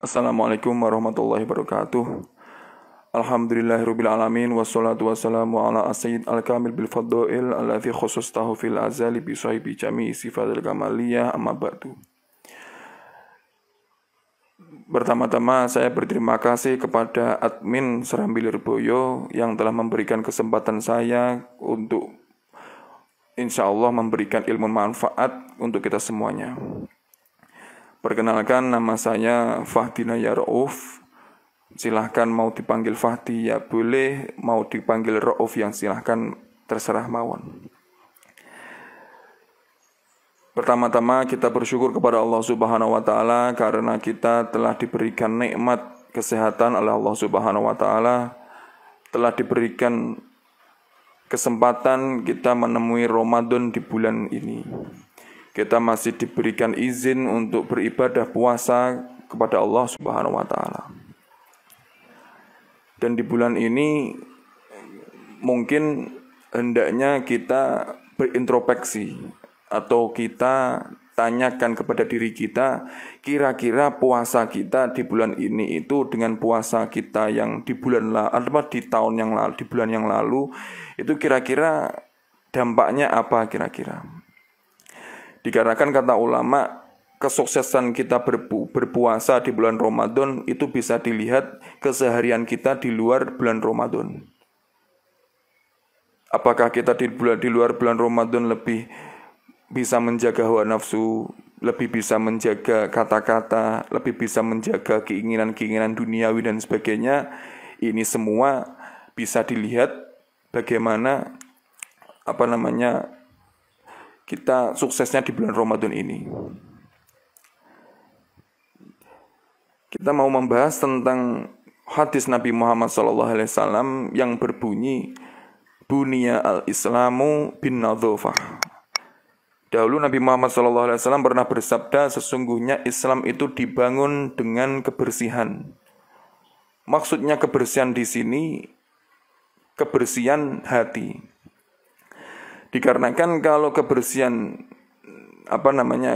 Assalamualaikum warahmatullahi wabarakatuh. Alhamdulillahirabbil alamin wassalatu wassalamu ala sayyid al-kamil bil fadhail alladzi khassastahu fil azali bi sahibi jami'i sifatil kamaliyah amma ba'du. Pertama-tama saya berterima kasih kepada admin Serambi Lirboyo yang telah memberikan kesempatan saya untuk insyaallah memberikan ilmu manfaat untuk kita semuanya. Perkenalkan, nama saya Fahdina ya Rauf. Silahkan mau dipanggil Fahdi ya boleh, mau dipanggil Rauf yang silahkan, terserah mawon. Pertama-tama kita bersyukur kepada Allah Subhanahu wa taala karena kita telah diberikan nikmat kesehatan oleh Allah Subhanahu wa taala, telah diberikan kesempatan kita menemui Ramadan di bulan ini. Kita masih diberikan izin untuk beribadah puasa kepada Allah Subhanahu wa taala. Dan di bulan ini mungkin hendaknya kita berintrospeksi atau kita tanyakan kepada diri kita, kira-kira puasa kita di bulan ini itu dengan puasa kita yang di bulan lalu, di tahun yang lalu, di bulan yang lalu itu kira-kira dampaknya apa kira-kira? Dikarenakan kata ulama, kesuksesan kita berpuasa di bulan Ramadan itu bisa dilihat keseharian kita di luar bulan Ramadan. Apakah kita di luar bulan Ramadan lebih bisa menjaga hawa nafsu, lebih bisa menjaga kata-kata, lebih bisa menjaga keinginan-keinginan duniawi dan sebagainya. Ini semua bisa dilihat bagaimana kita suksesnya di bulan Ramadan ini. Kita mau membahas tentang hadis Nabi Muhammad SAW yang berbunyi, Bunya al-Islamu bin nadhofah. Dahulu Nabi Muhammad SAW pernah bersabda, sesungguhnya Islam itu dibangun dengan kebersihan. Maksudnya kebersihan di sini, kebersihan hati. Dikarenakan kalau kebersihan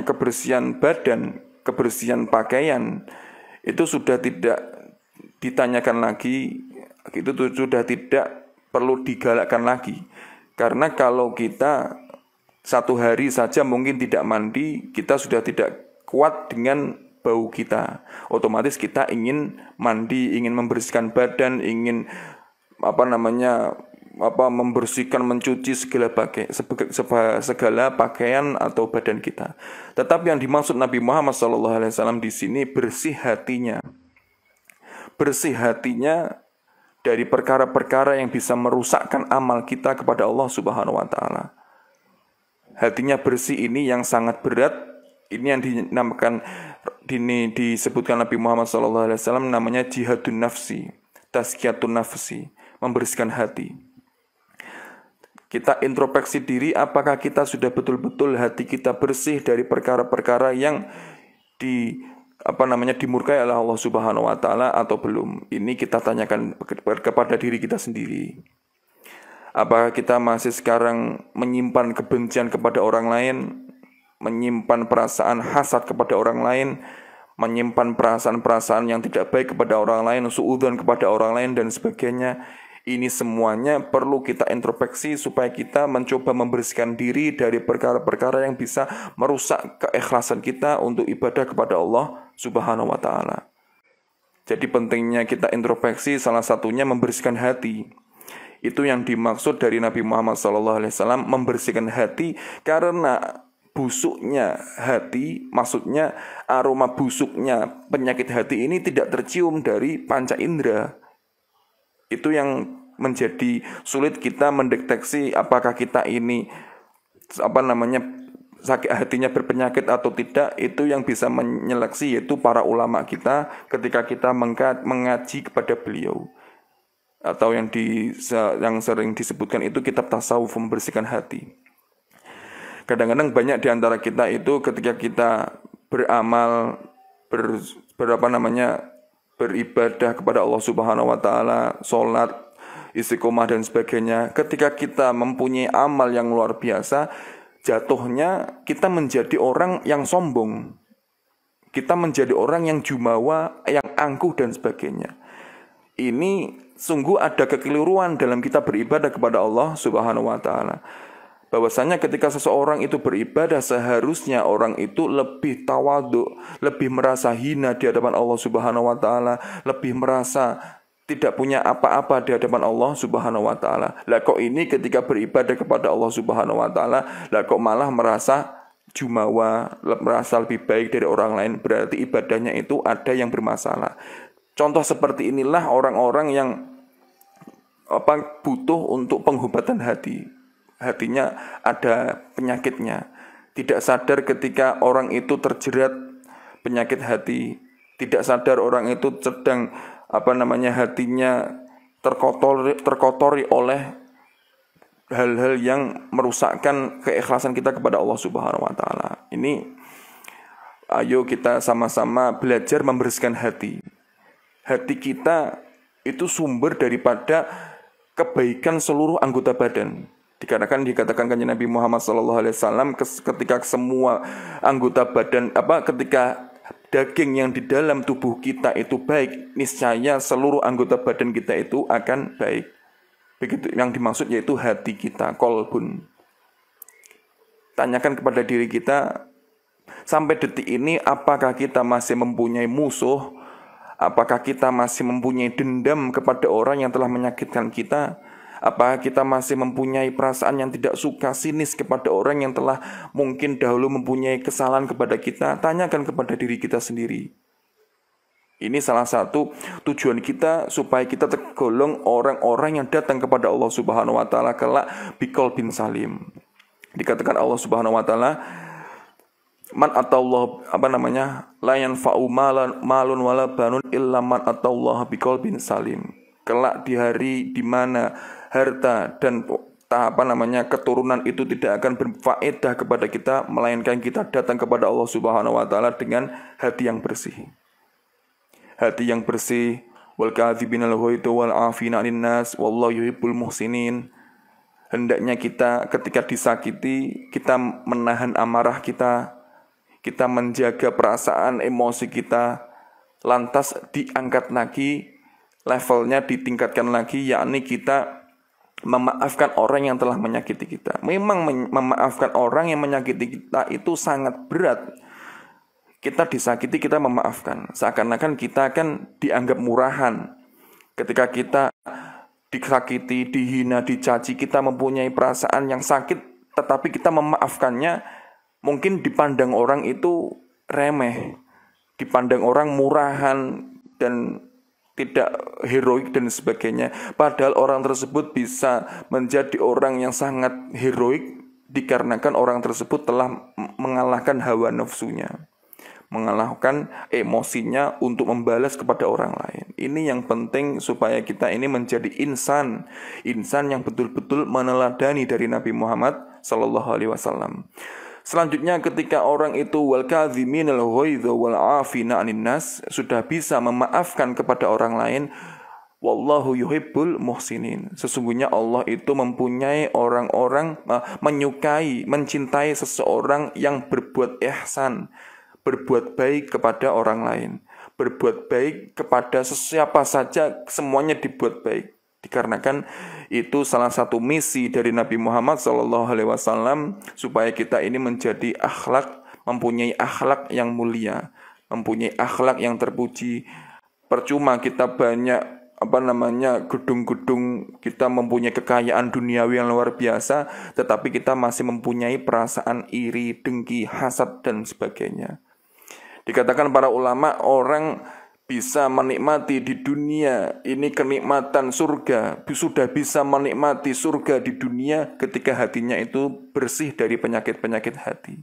kebersihan badan, kebersihan pakaian itu sudah tidak ditanyakan lagi, itu sudah tidak perlu digalakkan lagi. Karena kalau kita satu hari saja mungkin tidak mandi, kita sudah tidak kuat dengan bau kita. Otomatis kita ingin mandi, ingin membersihkan badan, ingin membersihkan, mencuci segala pakaian atau badan kita. Tetapi yang dimaksud Nabi Muhammad SAW di sini bersih hatinya. Bersih hatinya dari perkara-perkara yang bisa merusakkan amal kita kepada Allah Subhanahu wa taala. Hatinya bersih ini yang sangat berat. Ini yang disebutkan Nabi Muhammad SAW namanya jihadun nafsi, tazkiyatun nafsi, membersihkan hati. Kita introspeksi diri, apakah kita sudah betul-betul hati kita bersih dari perkara-perkara yang dimurkai oleh Allah Subhanahu wa taala atau belum? Ini kita tanyakan kepada diri kita sendiri. Apakah kita masih sekarang menyimpan kebencian kepada orang lain, menyimpan perasaan hasad kepada orang lain, menyimpan perasaan-perasaan yang tidak baik kepada orang lain, suudzon kepada orang lain dan sebagainya? Ini semuanya perlu kita introspeksi supaya kita mencoba membersihkan diri dari perkara-perkara yang bisa merusak keikhlasan kita untuk ibadah kepada Allah Subhanahu wa taala. Jadi pentingnya kita introspeksi, salah satunya membersihkan hati. Itu yang dimaksud dari Nabi Muhammad SAW, membersihkan hati, karena busuknya hati, maksudnya aroma busuknya penyakit hati ini tidak tercium dari panca indera. Itu yang menjadi sulit kita mendeteksi apakah kita ini sakit hatinya berpenyakit atau tidak. Itu yang bisa menyeleksi yaitu para ulama kita ketika kita mengaji kepada beliau, atau yang sering disebutkan itu kitab tasawuf, membersihkan hati. Kadang-kadang banyak di antara kita itu ketika kita beramal, beribadah kepada Allah Subhanahu wa taala, salat, istiqomah dan sebagainya, ketika kita mempunyai amal yang luar biasa, jatuhnya kita menjadi orang yang sombong. Kita menjadi orang yang jumawa, yang angkuh dan sebagainya. Ini sungguh ada kekeliruan dalam kita beribadah kepada Allah Subhanahu wa taala. Bahwasanya ketika seseorang itu beribadah, seharusnya orang itu lebih tawadhu, lebih merasa hina di hadapan Allah Subhanahu wa taala, lebih merasa tidak punya apa-apa di hadapan Allah Subhanahu wa taala. Lah kok ini ketika beribadah kepada Allah Subhanahu wa taala, lah kok malah merasa jumawa, merasa lebih baik dari orang lain, berarti ibadahnya itu ada yang bermasalah. Contoh seperti inilah orang-orang yang butuh untuk pengobatan hati. Hatinya ada penyakitnya. Tidak sadar ketika orang itu terjerat penyakit hati. Tidak sadar orang itu sedang hatinya terkotori oleh hal-hal yang merusakkan keikhlasan kita kepada Allah Subhanahu wa taala. Ini ayo kita sama-sama belajar membersihkan hati. Hati kita itu sumber daripada kebaikan seluruh anggota badan. Dikatakan kanjeng Nabi Muhammad SAW ketika semua anggota badan ketika daging yang di dalam tubuh kita itu baik, niscaya seluruh anggota badan kita itu akan baik. Begitu yang dimaksud yaitu hati kita, qalbun. Tanyakan kepada diri kita, sampai detik ini apakah kita masih mempunyai musuh? Apakah kita masih mempunyai dendam kepada orang yang telah menyakitkan kita? Apakah kita masih mempunyai perasaan yang tidak suka, sinis kepada orang yang telah mungkin dahulu mempunyai kesalahan kepada kita? Tanyakan kepada diri kita sendiri. Ini salah satu tujuan kita supaya kita tergolong orang-orang yang datang kepada Allah Subhanahu wa taala kelak biqalbin salim. Dikatakan Allah Subhanahu wa taala, man atallah la yanfa'u malun wala banun illa man atallah biqalbin salim. Kelak di hari di mana harta dan keturunan itu tidak akan berfaedah kepada kita melainkan kita datang kepada Allah Subhanahu wa taala dengan hati yang bersih. Hati yang bersih, wal kadzibinal ghaitu wal afina 'anil nas wallahu yuhibbul muhsinin. Hendaknya kita ketika disakiti, kita menahan amarah kita menjaga perasaan emosi kita, lantas diangkat lagi, levelnya ditingkatkan lagi, yakni kita memaafkan orang yang telah menyakiti kita. Memang memaafkan orang yang menyakiti kita itu sangat berat. Kita disakiti, kita memaafkan. Seakan-akan kita akan dianggap murahan. Ketika kita disakiti, dihina, dicaci, kita mempunyai perasaan yang sakit, tetapi kita memaafkannya, mungkin dipandang orang itu remeh, dipandang orang murahan dan tidak heroik dan sebagainya. Padahal orang tersebut bisa menjadi orang yang sangat heroik dikarenakan orang tersebut telah mengalahkan hawa nafsunya, mengalahkan emosinya untuk membalas kepada orang lain. Ini yang penting supaya kita ini menjadi insan yang betul-betul meneladani dari Nabi Muhammad sallallahu alaihi wasallam. Selanjutnya ketika orang itu wal kadhiminal ghaidha wal afina 'anil nas, sudah bisa memaafkan kepada orang lain, wallahu yuhibbul muhsinin. Sesungguhnya Allah itu mempunyai orang-orang menyukai, mencintai seseorang yang berbuat ihsan, berbuat baik kepada orang lain, berbuat baik kepada sesiapa saja, semuanya dibuat baik. Dikarenakan itu salah satu misi dari Nabi Muhammad SAW supaya kita ini menjadi mempunyai akhlak yang mulia, mempunyai akhlak yang terpuji. Percuma kita banyak gedung-gedung, kita mempunyai kekayaan duniawi yang luar biasa, tetapi kita masih mempunyai perasaan iri, dengki, hasad dan sebagainya. Dikatakan para ulama, orang bisa menikmati di dunia ini kenikmatan surga, sudah bisa menikmati surga di dunia ketika hatinya itu bersih dari penyakit-penyakit hati.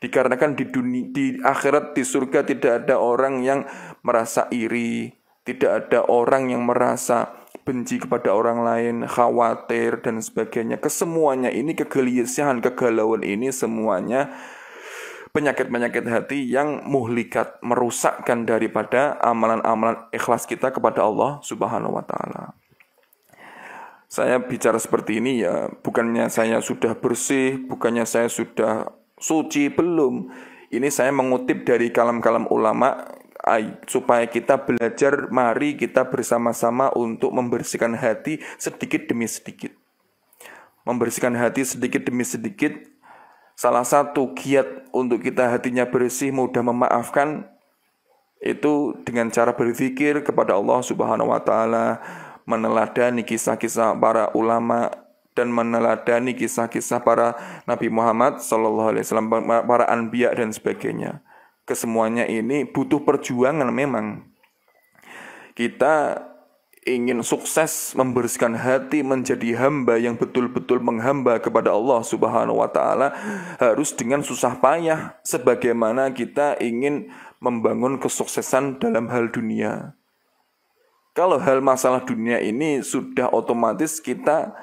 Dikarenakan di akhirat, di surga tidak ada orang yang merasa iri, tidak ada orang yang merasa benci kepada orang lain, khawatir dan sebagainya. Kesemuanya ini, kegelisahan, kegalauan ini semuanya penyakit-penyakit hati yang muhlikat, merusakkan daripada amalan-amalan ikhlas kita kepada Allah Subhanahu wa taala. Saya bicara seperti ini ya, bukannya saya sudah bersih, bukannya saya sudah suci, belum. Ini saya mengutip dari kalam-kalam ulama supaya kita belajar, mari kita bersama-sama untuk membersihkan hati sedikit demi sedikit. Membersihkan hati sedikit demi sedikit. Salah satu kiat untuk kita hatinya bersih, mudah memaafkan, itu dengan cara berzikir kepada Allah Subhanahu wa taala, meneladani kisah-kisah para ulama dan meneladani kisah-kisah para Nabi Muhammad sallallahu alaihi wasallam, para anbiya dan sebagainya. Kesemuanya ini butuh perjuangan memang. Kita ingin sukses membersihkan hati menjadi hamba yang betul-betul menghamba kepada Allah Subhanahu wa taala harus dengan susah payah, sebagaimana kita ingin membangun kesuksesan dalam hal dunia. Kalau hal masalah dunia ini sudah otomatis kita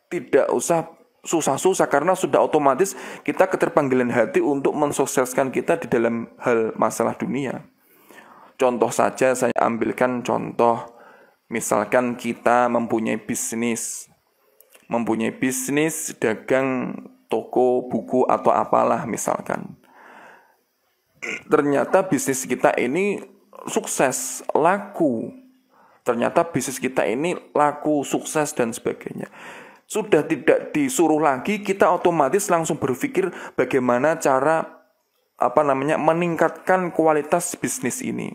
tidak usah susah-susah, karena sudah otomatis kita keterpanggilan hati untuk mensukseskan kita di dalam hal masalah dunia. Contoh saja, saya ambilkan contoh, misalkan kita mempunyai bisnis dagang toko buku atau apalah misalkan. Ternyata bisnis kita ini sukses, laku. Ternyata bisnis kita ini laku, sukses dan sebagainya. Sudah tidak disuruh lagi, kita otomatis langsung berpikir bagaimana cara meningkatkan kualitas bisnis ini.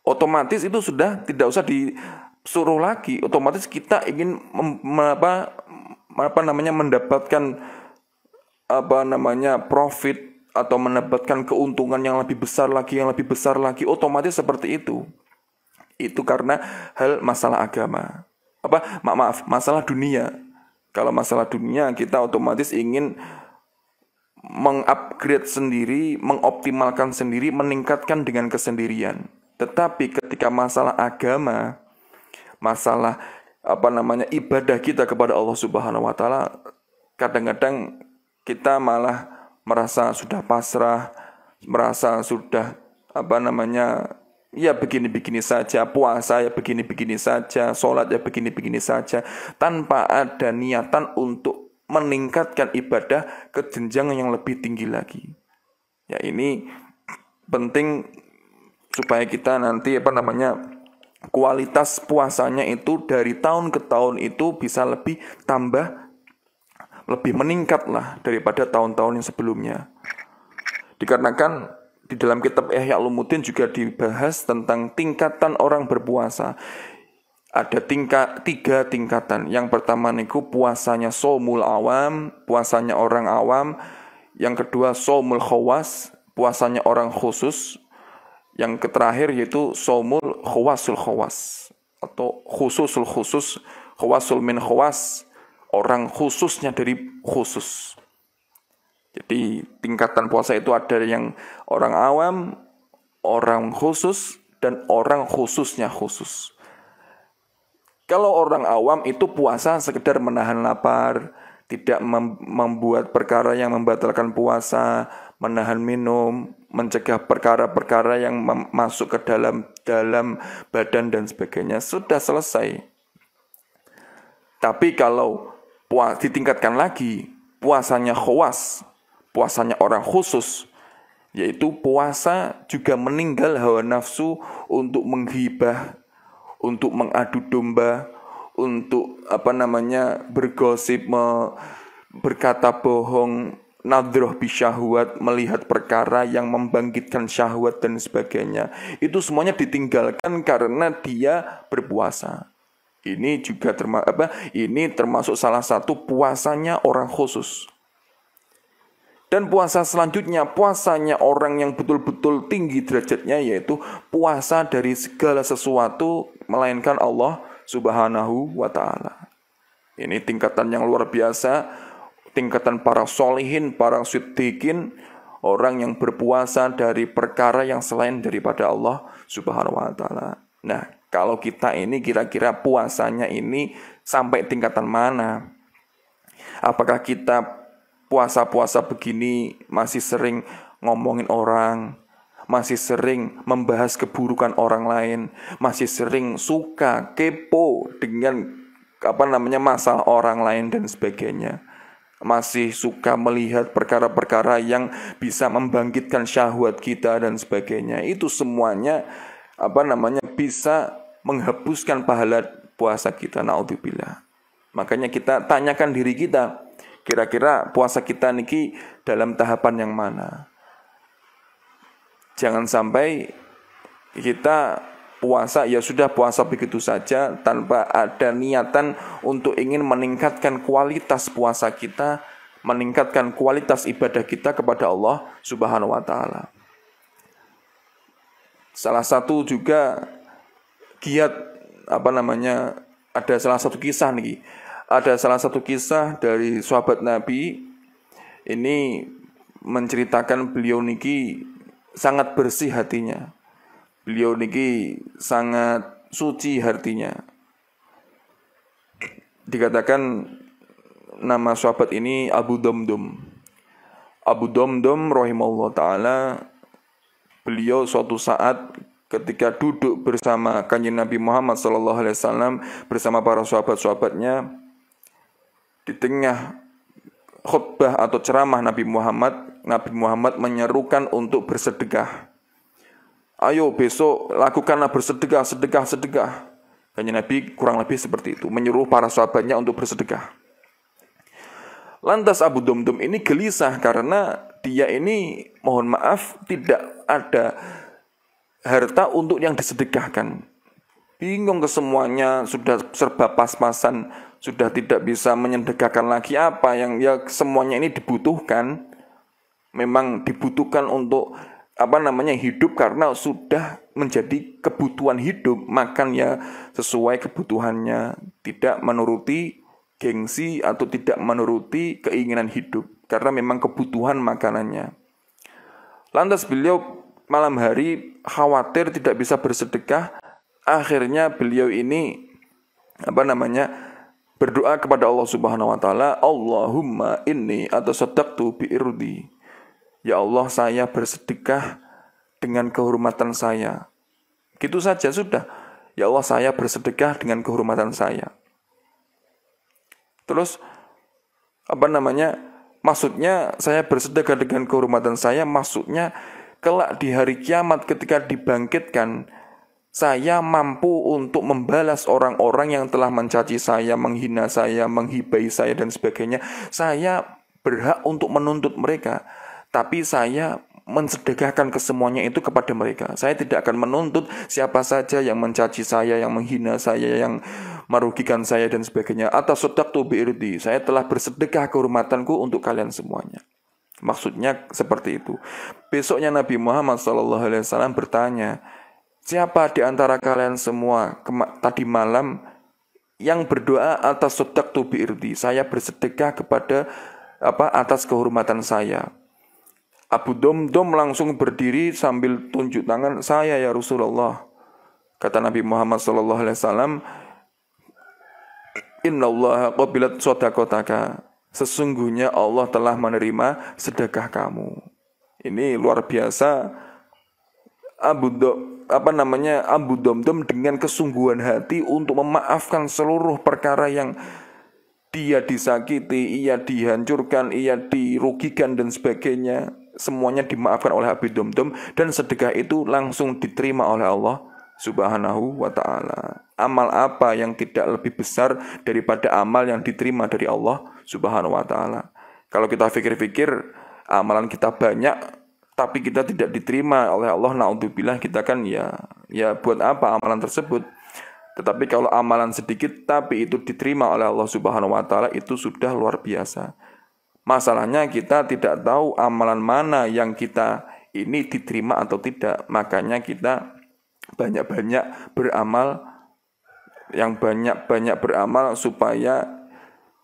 Otomatis itu sudah tidak usah disuruh lagi. Otomatis kita ingin mendapatkan profit atau mendapatkan keuntungan yang lebih besar lagi, otomatis seperti itu. Itu karena hal masalah agama. Masalah dunia. Kalau masalah dunia, kita otomatis ingin mengupgrade sendiri, mengoptimalkan sendiri, meningkatkan dengan kesendirian. Tetapi ketika masalah agama, masalah ibadah kita kepada Allah Subhanahu wa taala, kadang-kadang kita malah merasa sudah pasrah, merasa sudah ya begini-begini saja, puasa ya begini-begini saja, sholat ya begini-begini saja, tanpa ada niatan untuk meningkatkan ibadah ke jenjang yang lebih tinggi lagi. Ya, ini penting supaya kita nanti kualitas puasanya itu dari tahun ke tahun itu bisa lebih meningkat lah daripada tahun-tahun yang sebelumnya. Dikarenakan di dalam kitab Ihya Ulumuddin juga dibahas tentang tingkatan orang berpuasa. Ada tiga tingkatan. Yang pertama niku puasanya shaumul awam, puasanya orang awam. Yang kedua shaumul khawas, puasanya orang khusus. Yang terakhir yaitu shaumul khawasul khawas atau khususul khusus, khawasul min khawas, orang khususnya dari khusus. Jadi tingkatan puasa itu ada yang orang awam, orang khusus, dan orang khususnya khusus. Kalau orang awam itu puasa sekedar menahan lapar, tidak membuat perkara yang membatalkan puasa, menahan minum, mencegah perkara-perkara yang masuk ke dalam badan dan sebagainya, sudah selesai. Tapi kalau ditingkatkan lagi, puasanya khawas, puasanya orang khusus, yaitu puasa juga meninggal hawa nafsu untuk menghibah, untuk mengadu domba, untuk bergosip, berkata bohong, nadroh bisyahwat, melihat perkara yang membangkitkan syahwat dan sebagainya. Itu semuanya ditinggalkan karena dia berpuasa. Ini juga termasuk salah satu puasanya orang khusus. Dan puasa selanjutnya, puasanya orang yang betul-betul tinggi derajatnya, yaitu puasa dari segala sesuatu melainkan Allah Subhanahu wa ta'ala. Ini tingkatan yang luar biasa, tingkatan para sholihin, para siddiqin, orang yang berpuasa dari perkara yang selain daripada Allah Subhanahu wa ta'ala. Nah, kalau kita ini kira-kira puasanya ini sampai tingkatan mana? Apakah kita puasa-puasa begini masih sering ngomongin orang, masih sering membahas keburukan orang lain, masih sering suka kepo dengan masalah orang lain dan sebagainya? masih suka melihat perkara-perkara yang bisa membangkitkan syahwat kita dan sebagainya. Itu semuanya bisa menghapuskan pahala puasa kita. Naudzubillah. Makanya kita tanyakan diri kita, kira-kira puasa kita niki dalam tahapan yang mana? Jangan sampai kita puasa ya sudah puasa begitu saja tanpa ada niatan untuk ingin meningkatkan kualitas puasa kita, meningkatkan kualitas ibadah kita kepada Allah Subhanahu wa taala. Salah satu juga giat ada salah satu kisah nih. Ada salah satu kisah dari sahabat Nabi ini menceritakan beliau niki sangat bersih hatinya. Beliau niki sangat suci hatinya. Dikatakan nama sahabat ini Abu Damdam. Abu Damdam rahimahullah ta'ala, beliau suatu saat ketika duduk bersama Kanjeng Nabi Muhammad SAW bersama para sahabat-sahabatnya, di tengah khutbah atau ceramah Nabi Muhammad menyerukan untuk bersedekah. Ayo besok lakukanlah bersedekah, sedekah. Kanjeng Nabi kurang lebih seperti itu, menyuruh para sahabatnya untuk bersedekah. Lantas Abu Damdam ini gelisah karena dia ini mohon maaf tidak ada harta untuk yang disedekahkan. Bingung kesemuanya, sudah serba pas-pasan, sudah tidak bisa menyedekahkan lagi apa yang ya semuanya ini dibutuhkan. Memang dibutuhkan untuk hidup karena sudah menjadi kebutuhan hidup, makan ya sesuai kebutuhannya, tidak menuruti gengsi atau tidak menuruti keinginan hidup karena memang kebutuhan makanannya. Lantas beliau malam hari khawatir tidak bisa bersedekah, akhirnya beliau ini berdoa kepada Allah Subhanahu wa taala, Allahumma inni atasaddaqtu bi irdi. Ya Allah, saya bersedekah dengan kehormatan saya. Gitu saja sudah. Ya Allah, saya bersedekah dengan kehormatan saya. Terus maksudnya saya bersedekah dengan kehormatan saya, maksudnya kelak di hari kiamat ketika dibangkitkan, saya mampu untuk membalas orang-orang yang telah mencaci saya, menghina saya, menghibai saya dan sebagainya. Saya berhak untuk menuntut mereka. Tapi saya mensedekahkan kesemuanya itu kepada mereka. Saya tidak akan menuntut siapa saja yang mencaci saya, yang menghina saya, yang merugikan saya dan sebagainya. Atasaddaqtu bi irdi. Saya telah bersedekah kehormatanku untuk kalian semuanya. Maksudnya seperti itu. Besoknya Nabi Muhammad SAW bertanya, siapa di antara kalian semua tadi malam yang berdoa atasaddaqtu bi irdi? Saya bersedekah kepada atas kehormatan saya. Abu Damdam langsung berdiri sambil tunjuk tangan, saya ya Rasulullah. Kata Nabi Muhammad SAW, Innallaha qabilat shadaqataka. Sesungguhnya Allah telah menerima sedekah kamu. Ini luar biasa. Abu Damdam dengan kesungguhan hati untuk memaafkan seluruh perkara yang dia disakiti, ia dihancurkan, ia dirugikan dan sebagainya. Semuanya dimaafkan oleh Abu Damdam dan sedekah itu langsung diterima oleh Allah Subhanahu wa ta'ala. Amal apa yang tidak lebih besar daripada amal yang diterima dari Allah Subhanahu wa ta'ala? Kalau kita pikir-pikir, amalan kita banyak tapi kita tidak diterima oleh Allah, naudzubillah, kita kan ya buat apa amalan tersebut? Tetapi kalau amalan sedikit tapi itu diterima oleh Allah Subhanahu wa ta'ala, itu sudah luar biasa. Masalahnya kita tidak tahu amalan mana yang kita ini diterima atau tidak. Makanya kita banyak-banyak beramal, banyak beramal supaya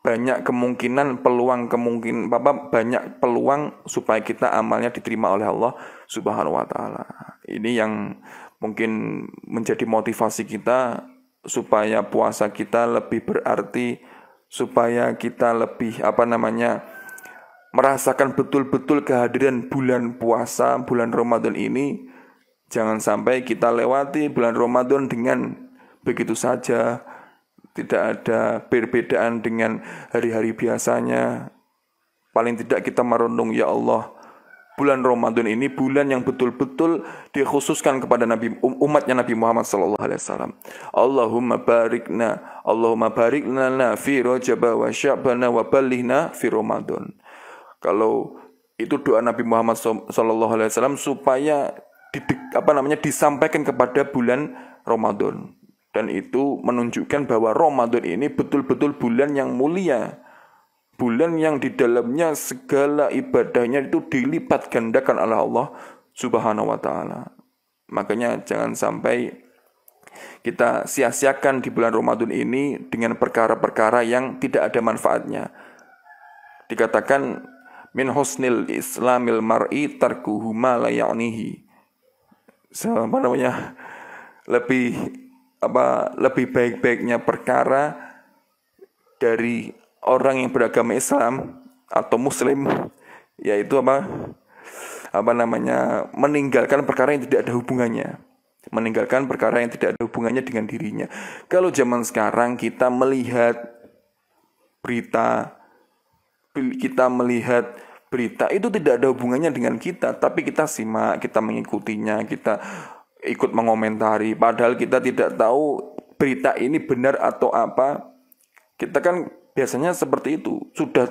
banyak banyak peluang supaya kita amalnya diterima oleh Allah Subhanahu wa ta'ala. Ini yang mungkin menjadi motivasi kita supaya puasa kita lebih berarti, supaya kita lebih merasakan betul-betul kehadiran bulan puasa, bulan Ramadan ini. Jangan sampai kita lewati bulan Ramadan dengan begitu saja, tidak ada perbedaan dengan hari-hari biasanya. paling tidak kita merenung, ya Allah, bulan Ramadan ini bulan yang betul-betul dikhususkan kepada umatnya Nabi Muhammad SAW. Allahumma barik lana fi Rajab wa Sya'ban wa balighna fi Ramadan. Kalau itu doa Nabi Muhammad SAW supaya disampaikan kepada bulan Ramadan. Dan itu menunjukkan bahwa Ramadan ini betul-betul bulan yang mulia. Bulan yang di dalamnya segala ibadahnya itu dilipat gandakan oleh Allah Subhanahu wa ta'ala. Makanya jangan sampai kita sia-siakan di bulan Ramadan ini dengan perkara-perkara yang tidak ada manfaatnya. Dikatakan min husnil islamil mar'i tarkuhu ma la ya'nihi. Lebih baik-baiknya perkara dari orang yang beragama Islam atau Muslim, yaitu meninggalkan perkara yang tidak ada hubungannya, dengan dirinya. Kalau zaman sekarang kita melihat berita itu tidak ada hubungannya dengan kita, tapi kita simak, kita mengikutinya, kita ikut mengomentari, padahal kita tidak tahu berita ini benar atau apa. Kita kan biasanya seperti itu, sudah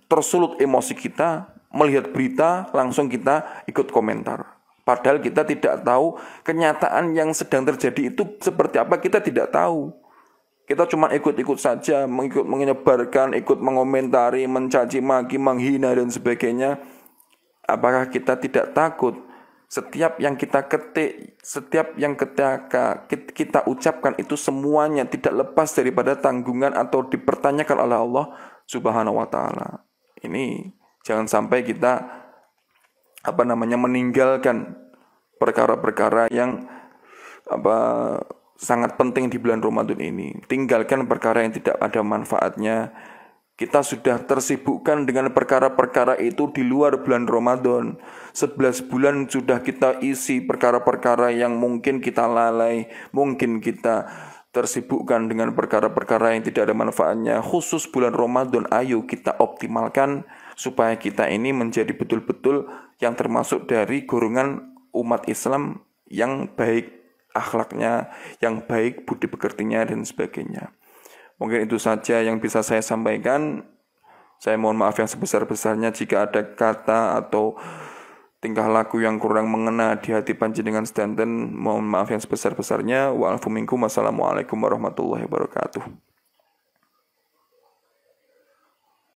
tersulut emosi kita melihat berita, langsung kita ikut komentar. Padahal kita tidak tahu kenyataan yang sedang terjadi itu seperti apa, kita tidak tahu. Kita cuma ikut-ikut saja, menyebarkan, ikut mengomentari, mencaci maki, menghina dan sebagainya. Apakah kita tidak takut setiap yang kita ketik, setiap yang kita ucapkan itu semuanya tidak lepas daripada tanggungan atau dipertanyakan oleh Allah Subhanahu wa ta'ala. Ini jangan sampai kita meninggalkan perkara-perkara yang sangat penting di bulan Ramadan ini. Tinggalkan perkara yang tidak ada manfaatnya. Kita sudah tersibukkan dengan perkara-perkara itu di luar bulan Ramadan. 11 bulan sudah kita isi perkara-perkara yang mungkin kita lalai, mungkin kita tersibukkan dengan perkara-perkara yang tidak ada manfaatnya. Khusus bulan Ramadan, ayo kita optimalkan supaya kita ini menjadi betul-betul yang termasuk dari golongan umat Islam yang baik akhlaknya, yang baik budi pekertinya dan sebagainya. Mungkin itu saja yang bisa saya sampaikan. Saya mohon maaf yang sebesar-besarnya jika ada kata atau tingkah laku yang kurang mengena di hati panjenengan sedanten. Mohon maaf yang sebesar-besarnya. Wa'alaikum warahmatullahi wabarakatuh.